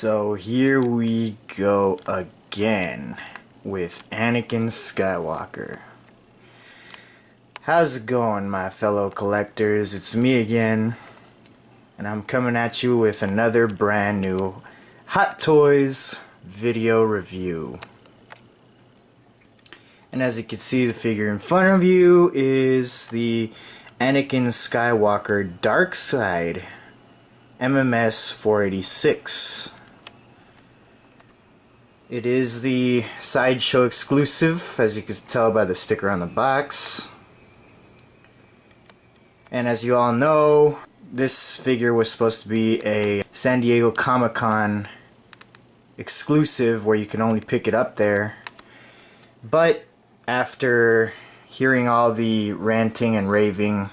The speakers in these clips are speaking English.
So here we go again with Anakin Skywalker. How's it going, my fellow collectors? It's me again, and I'm coming at you with another brand new Hot Toys video review. And as you can see, the figure in front of you is the Anakin Skywalker Dark Side MMS 486. It is the Sideshow exclusive, as you can tell by the sticker on the box. And as you all know, this figure was supposed to be a San Diego Comic-Con exclusive where you can only pick it up there. But after hearing all the ranting and raving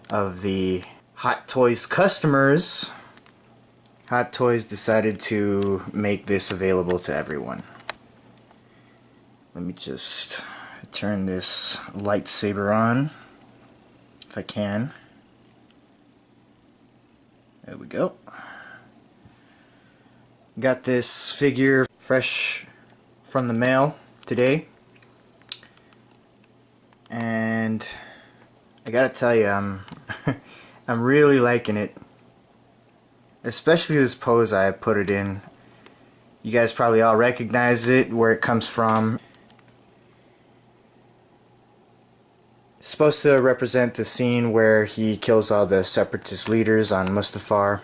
of the Hot Toys customers, Hot Toys decided to make this available to everyone. Let me just turn this lightsaber on, if I can. There we go. Got this figure fresh from the mail today. And I gotta tell you, I'm really liking it. Especially this pose I put it in. You guys probably all recognize it, where it comes from. It's supposed to represent the scene where he kills all the separatist leaders on Mustafar.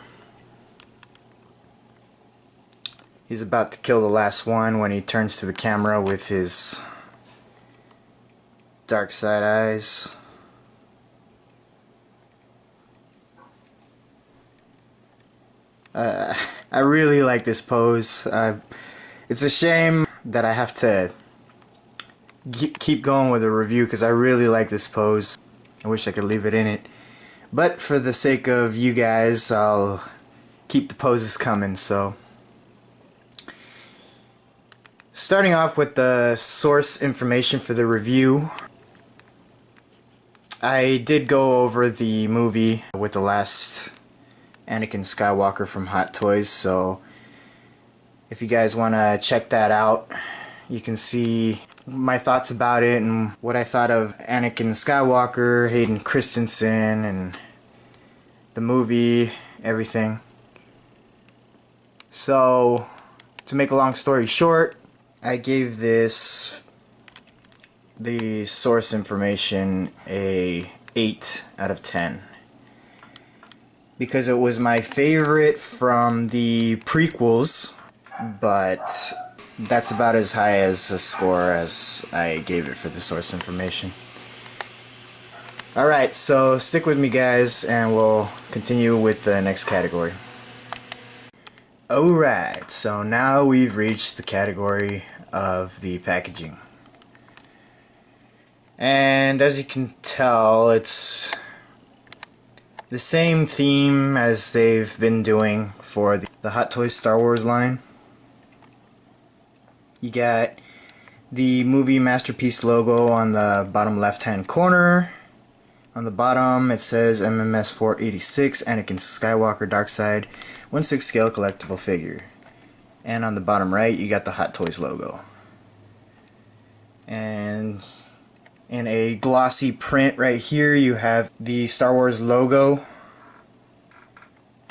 He's about to kill the last one when he turns to the camera with his dark side eyes. I really like this pose. It's a shame that I have to keep going with the review because I really like this pose. I wish I could leave it in it. But for the sake of you guys, I'll keep the poses coming. So, starting off with the source information for the review. I did go over the movie with the last Anakin Skywalker from Hot Toys, so if you guys want to check that out, you can see my thoughts about it and what I thought of Anakin Skywalker, Hayden Christensen, and the movie, everything. So, to make a long story short, I gave this, the source information, a 8 out of 10. Because it was my favorite from the prequels, but that's about as high as a score as I gave it for the source information. Alright, so stick with me guys and we'll continue with the next category. Alright, so now we've reached the category of the packaging. And as you can tell, it's the same theme as they've been doing for the Hot Toys Star Wars line. You got the movie masterpiece logo on the bottom left hand corner. On the bottom it says MMS 486 Anakin Skywalker Dark Side 1/6 scale collectible figure. And on the bottom right you got the Hot Toys logo. And in a glossy print right here you have the Star Wars logo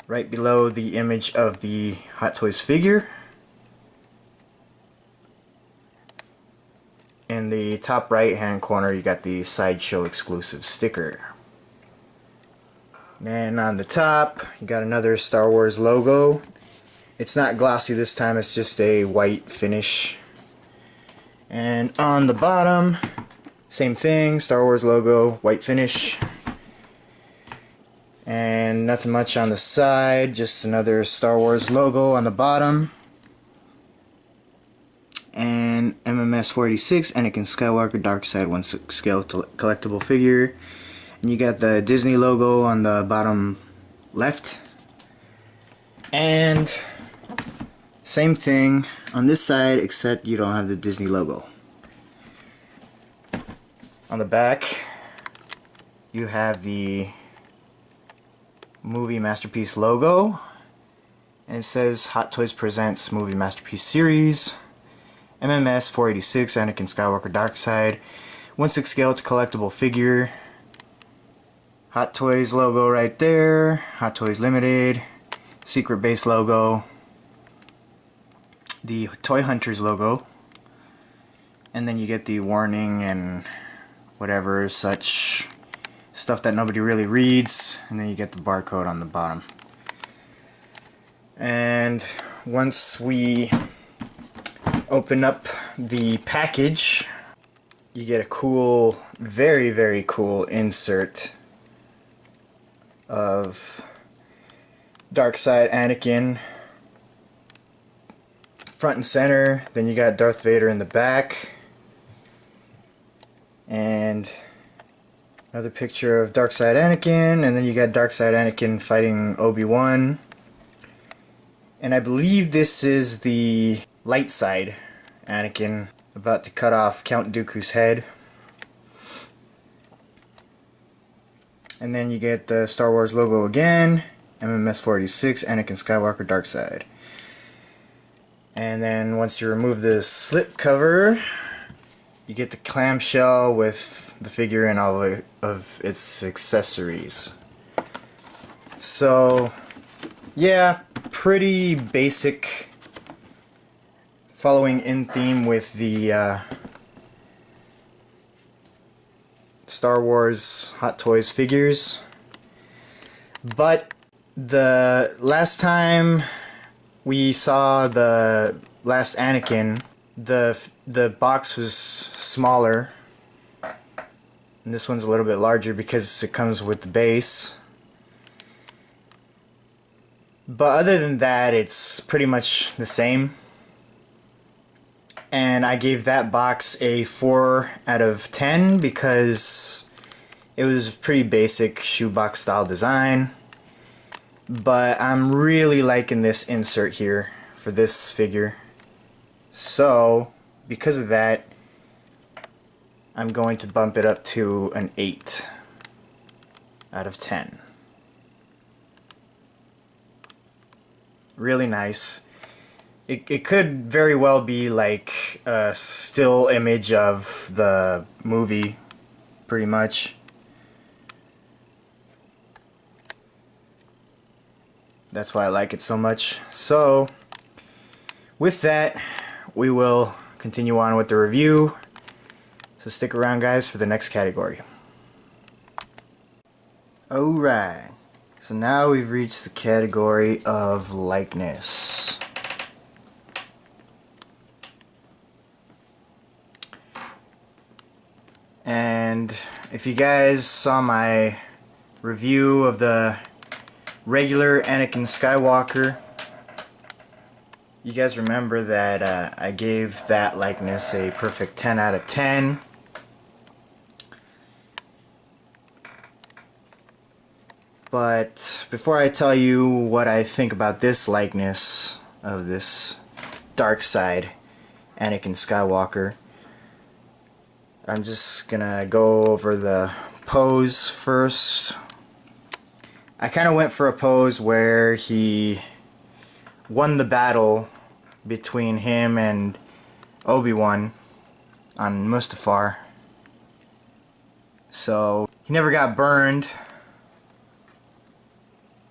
right below the image of the Hot Toys figure. In the top right hand corner you got the Sideshow exclusive sticker. And on the top you got another Star Wars logo. It's not glossy this time, it's just a white finish. And on the bottom, same thing, Star Wars logo, white finish. And nothing much on the side, just another Star Wars logo on the bottom. And MMS 486 Anakin Skywalker Dark Side 1/6 scale collectible figure. And you got the Disney logo on the bottom left. And same thing on this side, except you don't have the Disney logo. On the back you have the movie masterpiece logo And it says Hot Toys Presents Movie Masterpiece Series, MMS 486, Anakin Skywalker Dark Side, 1/6 scale to collectible figure. Hot Toys logo right there, Hot Toys Limited, Secret Base logo, the Toy Hunters logo, and then you get the warning and whatever such stuff that nobody really reads, and then you get the barcode on the bottom. And once we open up the package, you get a cool, very, very cool insert of Darkside Anakin front and center. Then you got Darth Vader in the back, and another picture of Darkside Anakin, and then you got Darkside Anakin fighting Obi-Wan. And I believe this is the light side Anakin about to cut off Count Dooku's head. And then you get the Star Wars logo again, MMS 486, Anakin Skywalker Dark Side. And then once you remove the slip cover, you get the clamshell with the figure and all of its accessories. So, yeah, pretty basic, following in theme with the Star Wars Hot Toys figures. But the last time we saw the last Anakin, the box was smaller, and this one's a little bit larger because it comes with the base. But other than that, it's pretty much the same. And I gave that box a 4 out of 10 because it was pretty basic shoebox style design. But I'm really liking this insert here for this figure. So, because of that, I'm going to bump it up to an 8 out of 10. Really nice. It could very well be like a still image of the movie, pretty much. That's why I like it so much. So, with that, we will continue on with the review. So stick around, guys, for the next category. Alright, so now we've reached the category of likeness. And if you guys saw my review of the regular Anakin Skywalker, you guys remember that I gave that likeness a perfect 10 out of 10. But before I tell you what I think about this likeness of this dark side Anakin Skywalker, I'm just gonna go over the pose first. I kind of went for a pose where he won the battle between him and Obi-Wan on Mustafar. So he never got burned,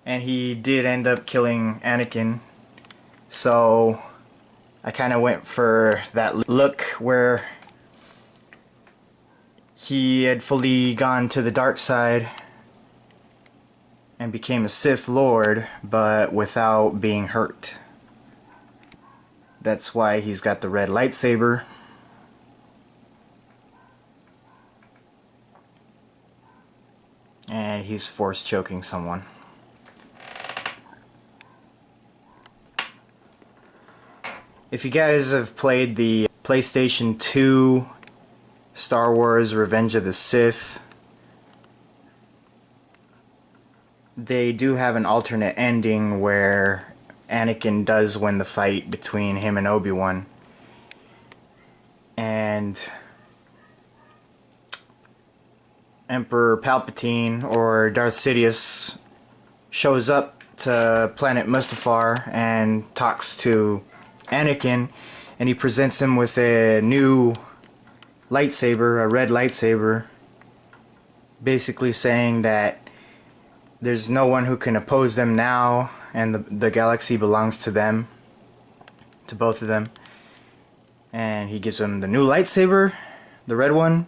and he did end up killing Anakin. So I kind of went for that look where he had fully gone to the dark side and became a Sith Lord, but without being hurt. That's why he's got the red lightsaber. And he's force choking someone. If you guys have played the PlayStation 2 Star Wars Revenge of the Sith, they do have an alternate ending where Anakin does win the fight between him and Obi-Wan. And Emperor Palpatine, or Darth Sidious, shows up to planet Mustafar and talks to Anakin, and he presents him with a new lightsaber, a red lightsaber, basically saying that there's no one who can oppose them now, and the galaxy belongs to them, to both of them. And he gives him the new lightsaber, the red one,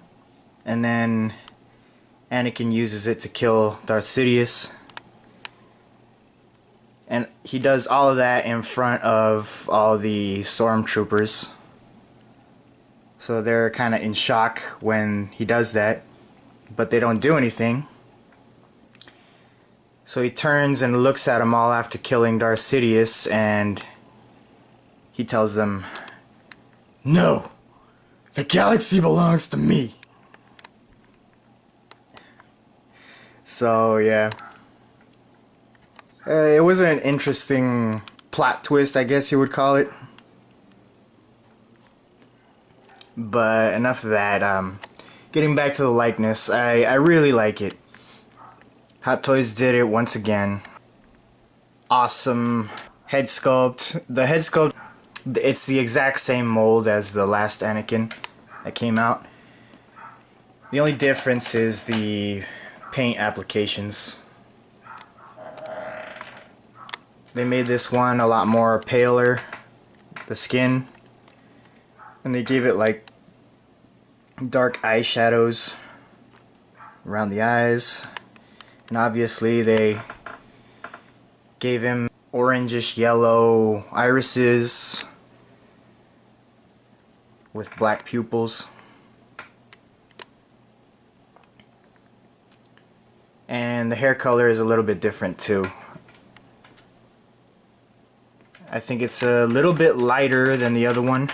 and then Anakin uses it to kill Darth Sidious. And he does all of that in front of all the stormtroopers. So they're kind of in shock when he does that, but they don't do anything. So he turns and looks at them all after killing Darth Sidious, and he tells them, "No, the galaxy belongs to me." So yeah, it was an interesting plot twist, I guess you would call it. But enough of that. Getting back to the likeness, I really like it. Hot Toys did it once again. Awesome head sculpt. The head sculpt, it's the exact same mold as the last Anakin that came out. The only difference is the paint applications. They made this one a lot more paler, the skin, and they gave it like dark eyeshadows around the eyes. And obviously they gave him orangish yellow irises with black pupils. And the hair color is a little bit different too. I think it's a little bit lighter than the other one.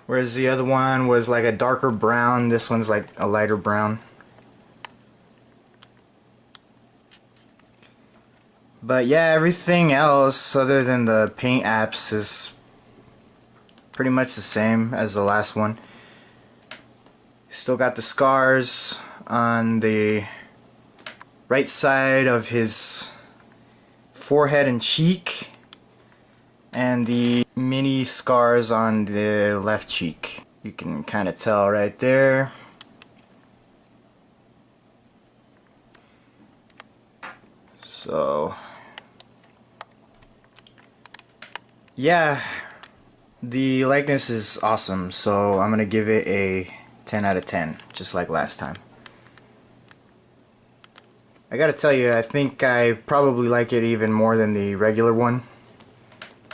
Whereas the other one was like a darker brown, this one's like a lighter brown. But yeah, everything else other than the paint apps is pretty much the same as the last one. Still got the scars on the right side of his forehead and cheek, and the mini scars on the left cheek. You can kind of tell right there. So yeah, the likeness is awesome, so I'm gonna give it a 10 out of 10, just like last time. I gotta tell you, I think I probably like it even more than the regular one.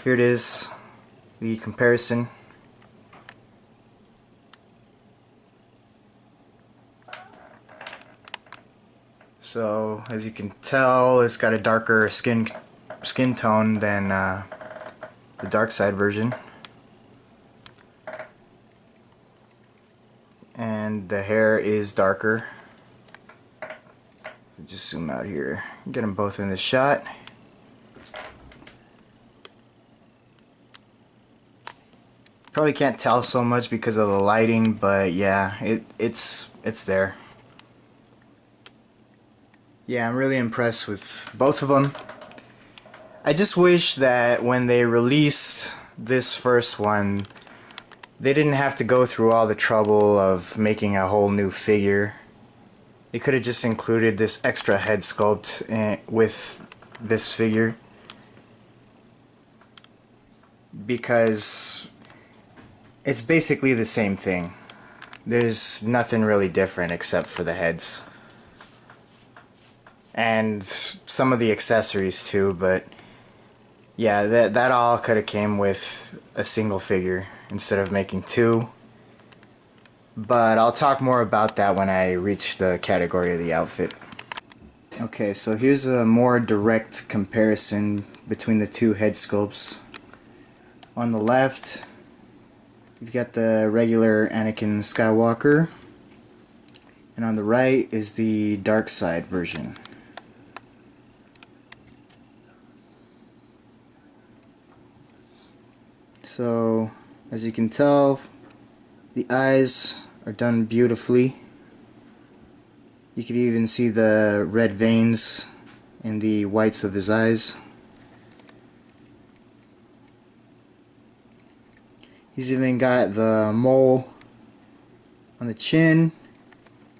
Here it is, the comparison. So as you can tell, it's got a darker skin tone than the dark side version. And the hair is darker. Just zoom out here, get them both in the shot. Probably can't tell so much because of the lighting, but yeah, it's there. Yeah, I'm really impressed with both of them. I just wish that when they released this first one, they didn't have to go through all the trouble of making a whole new figure. They could have just included this extra head sculpt with this figure, because it's basically the same thing. There's nothing really different except for the heads and some of the accessories too, but yeah, that all could have came with a single figure instead of making two. But I'll talk more about that when I reach the category of the outfit. Okay, so here's a more direct comparison between the two head sculpts. On the left, you've got the regular Anakin Skywalker, and on the right is the dark side version. So, as you can tell, the eyes are done beautifully. You could even see the red veins in the whites of his eyes. He's even got the mole on the chin.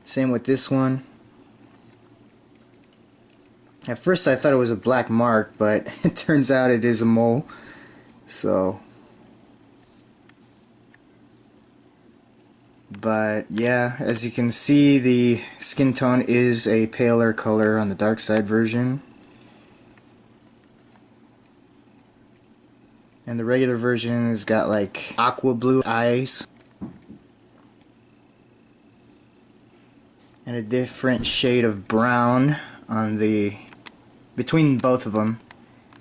Same with this one. At first I thought it was a black mark, but it turns out it is a mole. So, but yeah, as you can see, the skin tone is a paler color on the dark side version. And the regular version has got like aqua blue eyes. And a different shade of brown on the between both of them.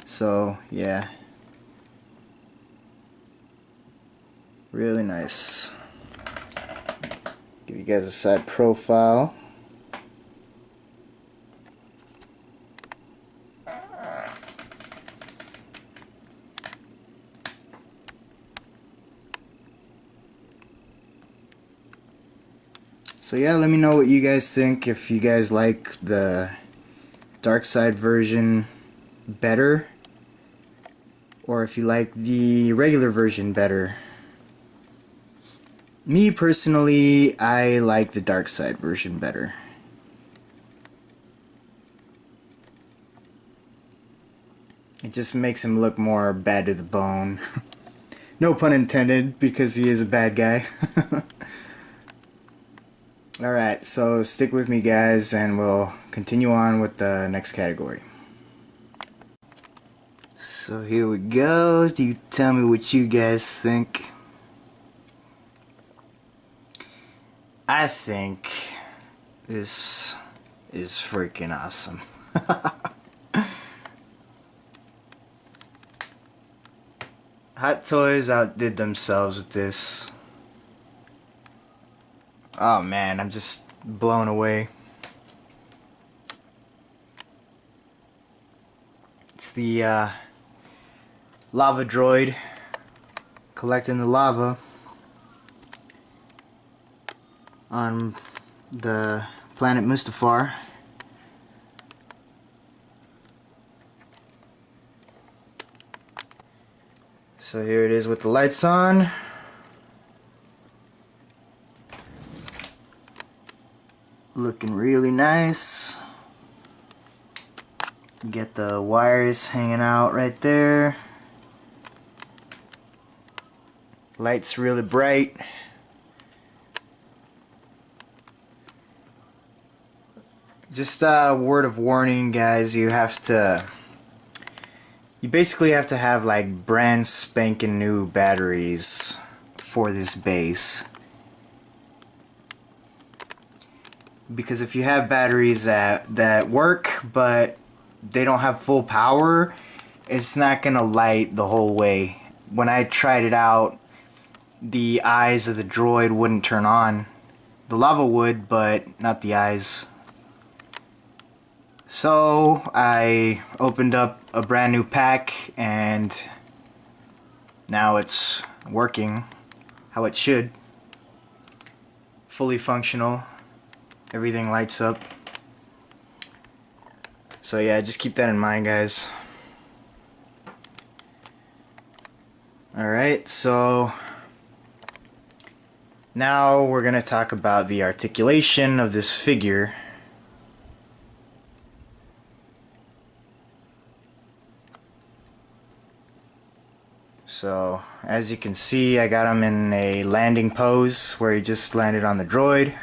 So yeah, really nice. Give you guys a side profile. So yeah, let me know what you guys think, if you guys like the dark side version better, or if you like the regular version better. Me personally, I like the dark side version better. It just makes him look more bad to the bone. No pun intended, because he is a bad guy. Alright, so stick with me guys and we'll continue on with the next category. So here we go. Do you tell me what you guys think? I think this is freaking awesome. Hot Toys outdid themselves with this. Oh man, I'm just blown away. It's the lava droid collecting the lava on the planet Mustafar. So here it is with the lights on. Looking really nice. Get the wires hanging out right there. Lights really bright. Just a word of warning guys, you basically have to have like brand spanking new batteries for this base. Because if you have batteries that work but they don't have full power, it's not gonna light the whole way. When I tried it out, the eyes of the droid wouldn't turn on. The lava would, but not the eyes. So I opened up a brand new pack and now it's working how it should. Fully functional. Everything lights up. So yeah, just keep that in mind guys. Alright, so now we're gonna talk about the articulation of this figure. So as you can see, I got him in a landing pose where he just landed on the droid.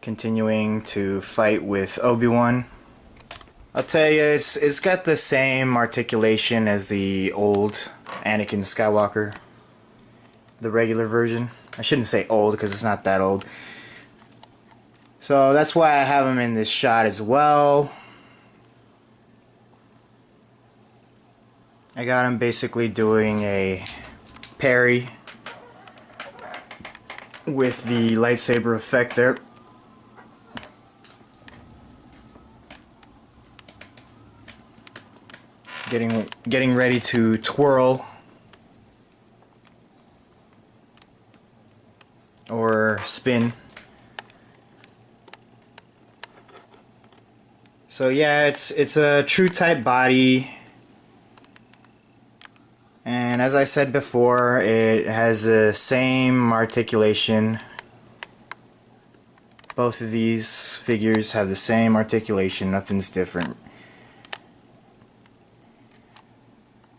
Continuing to fight with Obi-Wan. I'll tell you, it's got the same articulation as the old Anakin Skywalker, the regular version. I shouldn't say old because it's not that old. So that's why I have him in this shot as well. I got him basically doing a parry with the lightsaber effect there. Getting ready to twirl or spin. So yeah, it's a true type body, and as I said before, it has the same articulation. Both of these figures have the same articulation, nothing's different.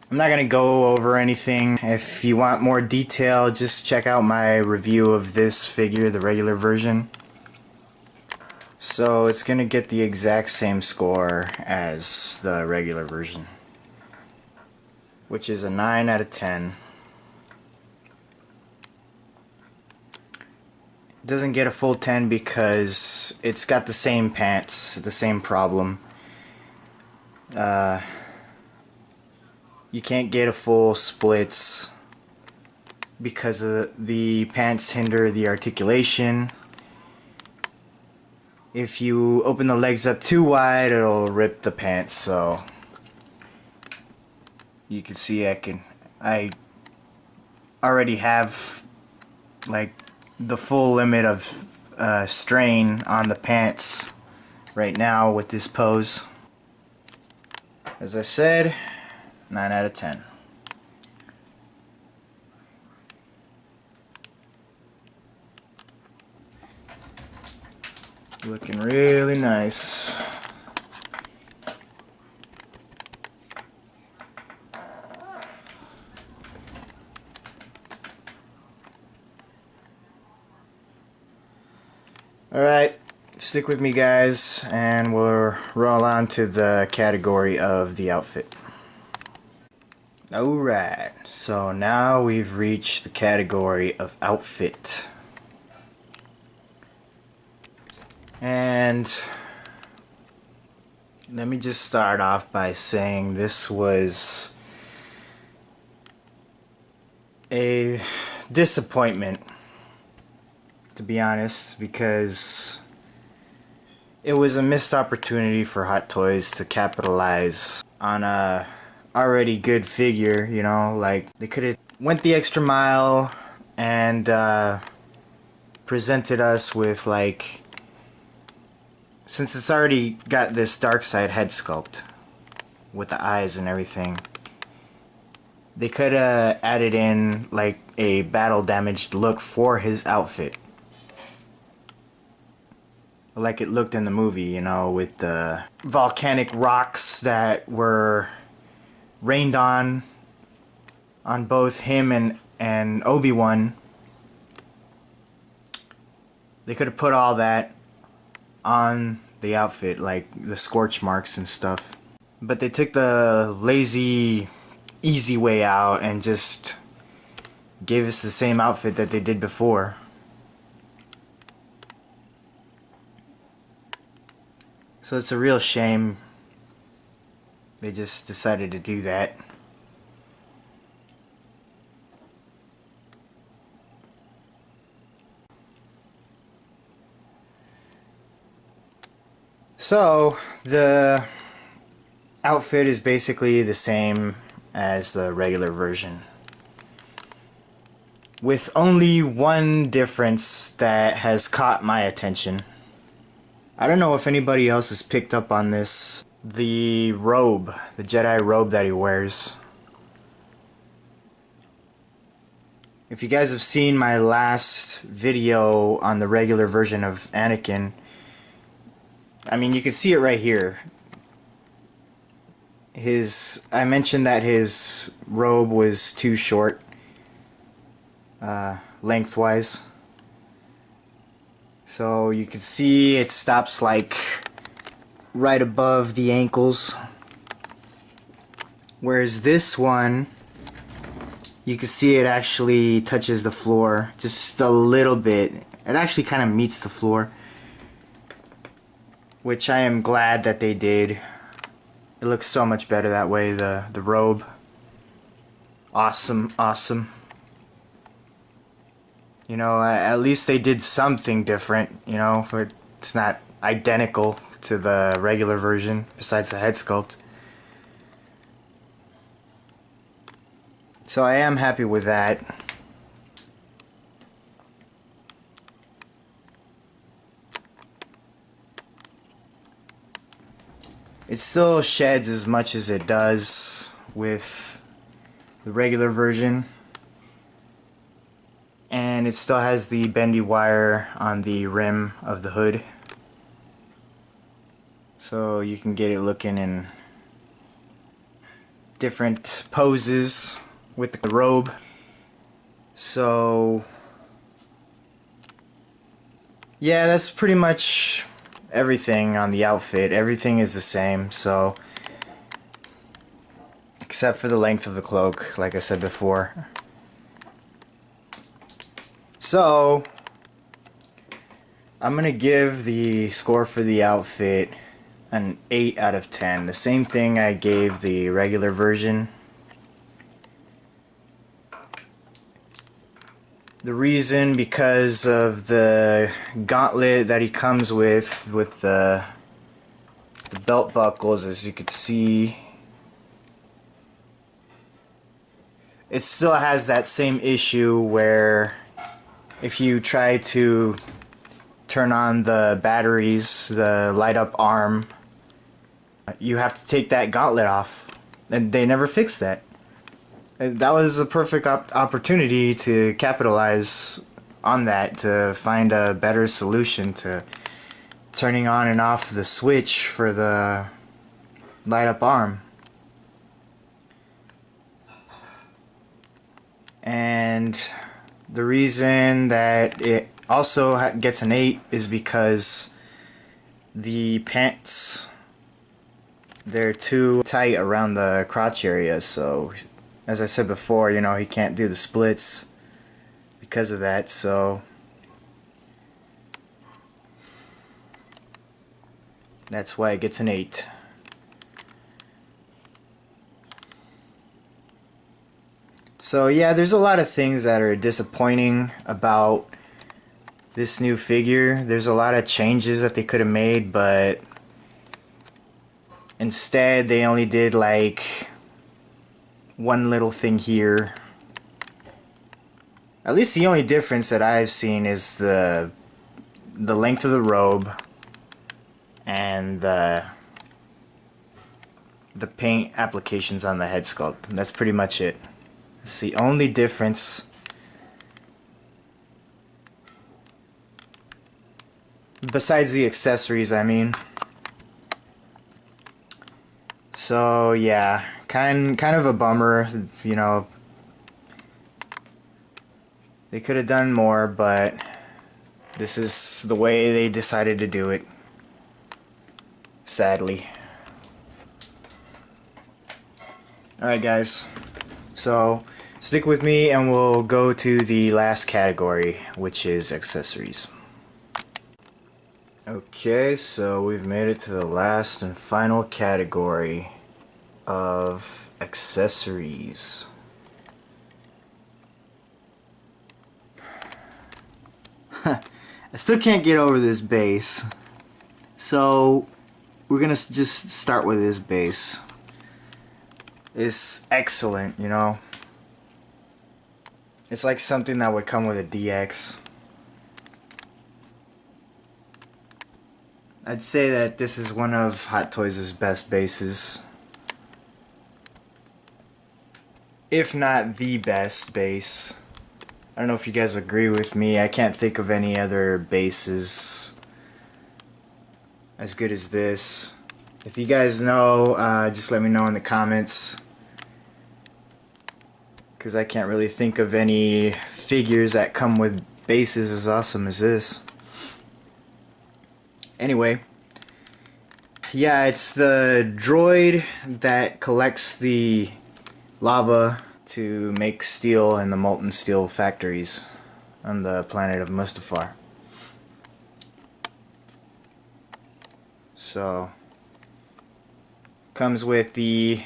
I'm not gonna go over anything. If you want more detail, just check out my review of this figure, the regular version. So it's gonna get the exact same score as the regular version, which is a 9 out of 10. It doesn't get a full 10 because it's got the same pants, the same problem. You can't get a full splits because the pants hinder the articulation. If you open the legs up too wide, it'll rip the pants. So you can see I already have like the full limit of strain on the pants right now with this pose. As I said, 9 out of 10. Looking really nice. Alright, stick with me guys, and we'll roll on to the category of the outfit. Alright, so now we've reached the category of outfit. And let me just start off by saying this was a disappointment, to be honest, because it was a missed opportunity for Hot Toys to capitalize on a already good figure, you know, like they could have went the extra mile and presented us with, like, since it's already got this dark side head sculpt with the eyes and everything, they could have added in like a battle damaged look for his outfit, like it looked in the movie, you know, with the volcanic rocks that were rained on both him and Obi-Wan. They could have put all that on the outfit, like the scorch marks and stuff, but they took the lazy, easy way out and just gave us the same outfit that they did before. So it's a real shame they just decided to do that. So the outfit is basically the same as the regular version, with only one difference that has caught my attention. I don't know if anybody else has picked up on this. The robe, the Jedi robe that he wears. If you guys have seen my last video on the regular version of Anakin, I mean, you can see it right here. I mentioned that his robe was too short, lengthwise. So you can see it stops like right above the ankles. Whereas this one, you can see it actually touches the floor just a little bit. It actually kind of meets the floor, which I am glad that they did. It looks so much better that way, the robe. Awesome, awesome. You know, at least they did something different, you know, it's not identical to the regular version, besides the head sculpt. So I am happy with that. It still sheds as much as it does with the regular version. And it still has the bendy wire on the rim of the hood. So you can get it looking in different poses with the robe. So yeah, that's pretty much everything on the outfit. Everything is the same, so except for the length of the cloak, like I said before. So I'm gonna give the score for the outfit an 8 out of 10. The same thing I gave the regular version. The reason, because of the gauntlet that he comes with the belt buckles, as you could see. It still has that same issue where if you try to turn on the batteries, the light up arm, you have to take that gauntlet off, and they never fixed that. That was a perfect opportunity to capitalize on that, to find a better solution to turning on and off the switch for the light up arm. And the reason that it also gets an 8 is because the pants, they're too tight around the crotch area, so as I said before, you know, he can't do the splits because of that, so that's why it gets an 8. So yeah, there's a lot of things that are disappointing about this new figure. There's a lot of changes that they could have made, but instead they only did like one little thing here. At least the only difference that I've seen is the length of the robe and the paint applications on the head sculpt. And that's pretty much it. That's the only difference. Besides the accessories, I mean. So yeah, kind of a bummer, you know. They could have done more, but this is the way they decided to do it. Sadly. Alright guys, so stick with me and we'll go to the last category, which is accessories. Okay, so we've made it to the last and final category of accessories. I still can't get over this base, so we're gonna just start with this base. It's excellent, you know. It's like something that would come with a DX. I'd say that this is one of Hot Toys' best bases. If not the best base. I don't know if you guys agree with me. I can't think of any other bases as good as this. If you guys know, just let me know in the comments, because I can't really think of any figures that come with bases as awesome as this. Anyway, yeah, it's the droid that collects the lava to make steel in the molten steel factories on the planet of Mustafar. So, comes with the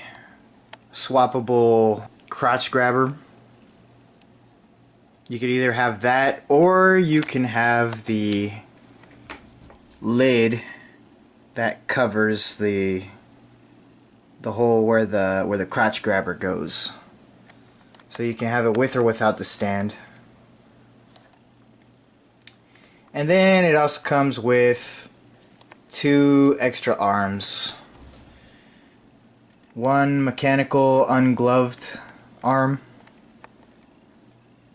swappable crotch grabber. You could either have that, or you can have the lid that covers the hole where the crotch grabber goes. So you can have it with or without the stand. And then it also comes with 2 extra arms. one mechanical ungloved arm,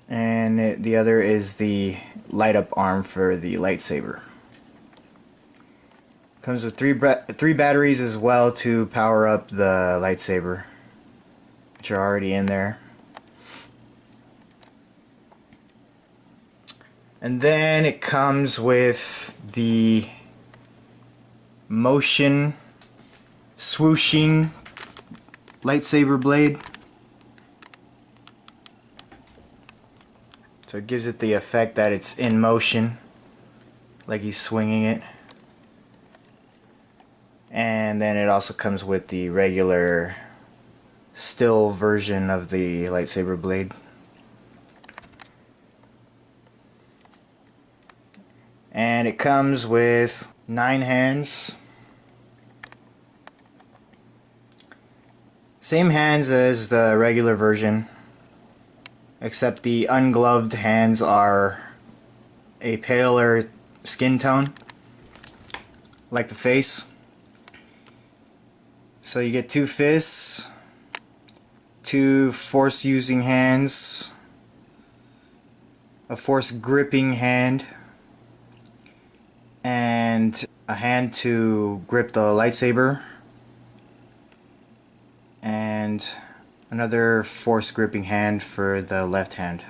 and the other is the light up arm for the lightsaber. Comes with three batteries as well to power up the lightsaber, which are already in there. And then it comes with the motion swooshing lightsaber blade. So it gives it the effect that it's in motion, like he's swinging it. And then it also comes with the regular still version of the lightsaber blade. And it comes with 9 hands. Same hands as the regular version, except the ungloved hands are a paler skin tone, like the face. So you get 2 fists, 2 force using hands, a force gripping hand, and a hand to grip the lightsaber, and another force gripping hand for the left hand.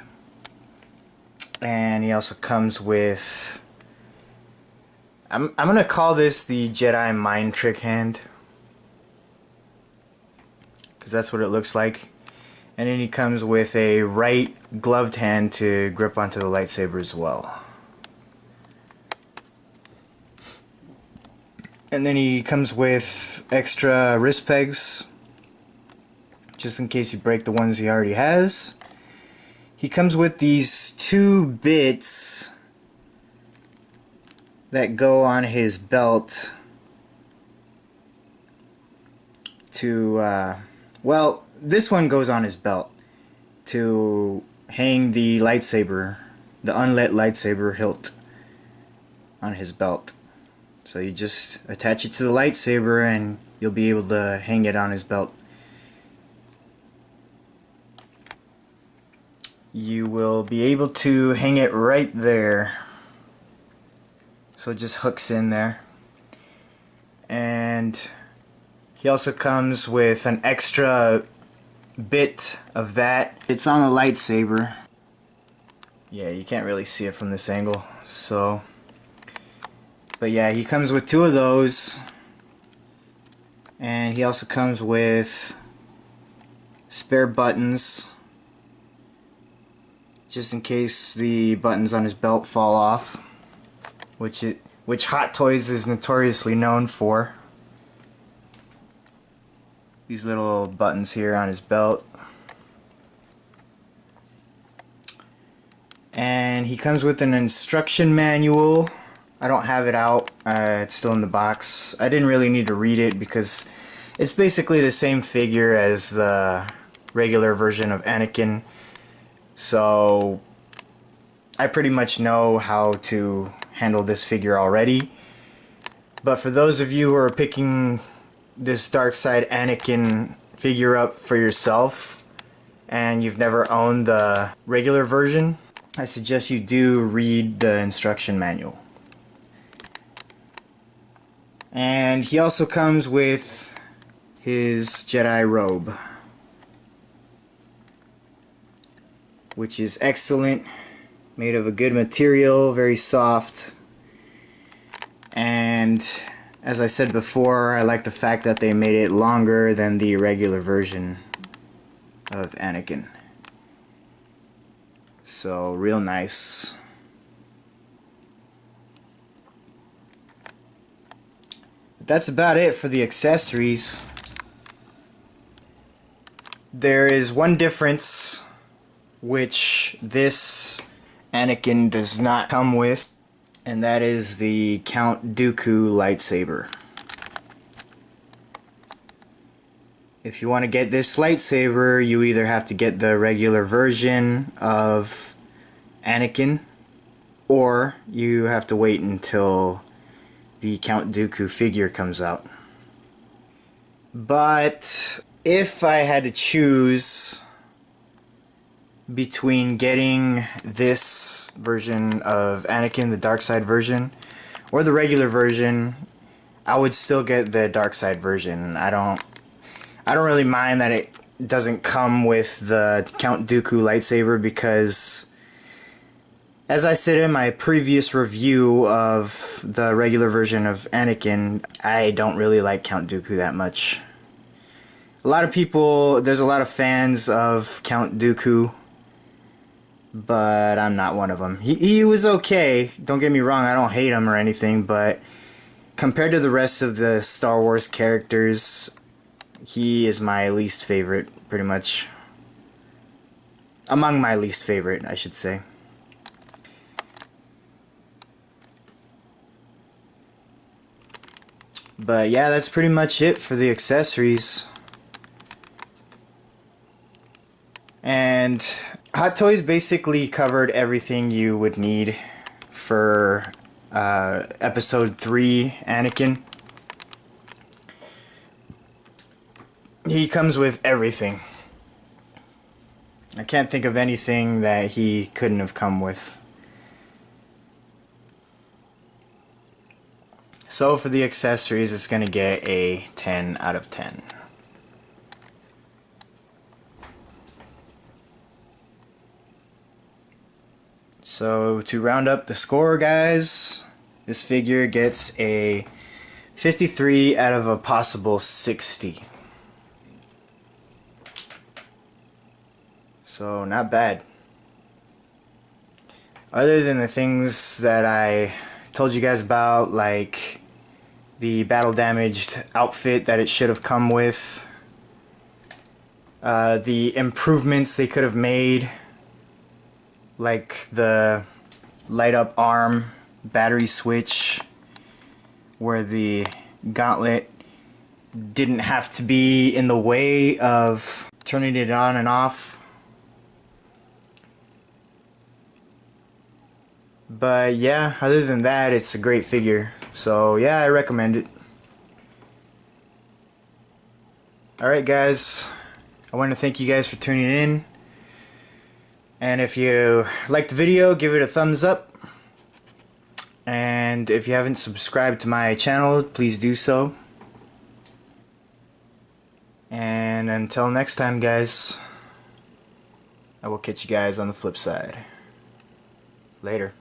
And he also comes with, I'm gonna call this the Jedi mind trick hand, because that's what it looks like. And then he comes with a right gloved hand to grip onto the lightsaber as well. And then he comes with extra wrist pegs, just in case you break the ones he already has. He comes with these 2 bits that go on his belt to, well, this one goes on his belt to hang the lightsaber, the unlit lightsaber hilt on his belt. So you just attach it to the lightsaber and you'll be able to hang it on his belt. You will be able to hang it right there. So it just hooks in there. And he also comes with an extra bit of that. It's on the lightsaber. Yeah, you can't really see it from this angle. So, but yeah, he comes with 2 of those. And he also comes with spare buttons, just in case the buttons on his belt fall off, which Hot Toys is notoriously known for. These little buttons here on his belt. And he comes with an instruction manual. I don't have it out, it's still in the box. I didn't really need to read it because it's basically the same figure as the regular version of Anakin. So I pretty much know how to handle this figure already. But for those of you who are picking this dark side Anakin figure up for yourself and you've never owned the regular version, I suggest you do read the instruction manual. And he also comes with his Jedi robe, which is excellent, made of a good material, very soft. And as I said before, I like the fact that they made it longer than the regular version of Anakin. So real nice. That's about it for the accessories. There is one difference which this Anakin does not come with, and that is the Count Dooku lightsaber. If you want to get this lightsaber, you either have to get the regular version of Anakin, or you have to wait until the Count Dooku figure comes out. But if I had to choose between getting this version of Anakin, the dark side version, or the regular version, I would still get the dark side version. I don't really mind that it doesn't come with the Count Dooku lightsaber, because as I said in my previous review of the regular version of Anakin, I don't really like Count Dooku that much. A lot of people, there's a lot of fans of Count Dooku, but I'm not one of them. He was okay, don't get me wrong, I don't hate him or anything, but compared to the rest of the Star Wars characters, he is my least favorite, pretty much. Among my least favorite, I should say. But yeah, that's pretty much it for the accessories. And Hot Toys basically covered everything you would need for Episode 3 Anakin. He comes with everything. I can't think of anything that he couldn't have come with. So for the accessories, it's going to get a 10 out of 10. So to round up the score, guys, this figure gets a 53 out of a possible 60. So not bad. Other than the things that I told you guys about, like the battle damaged outfit that it should have come with, the improvements they could have made, like the light up arm battery switch, where the gauntlet didn't have to be in the way of turning it on and off. But yeah, other than that, it's a great figure. So yeah, I recommend it. Alright guys, I want to thank you guys for tuning in. And if you liked the video, give it a thumbs up. And if you haven't subscribed to my channel, please do so. And until next time, guys, I will catch you guys on the flip side. Later.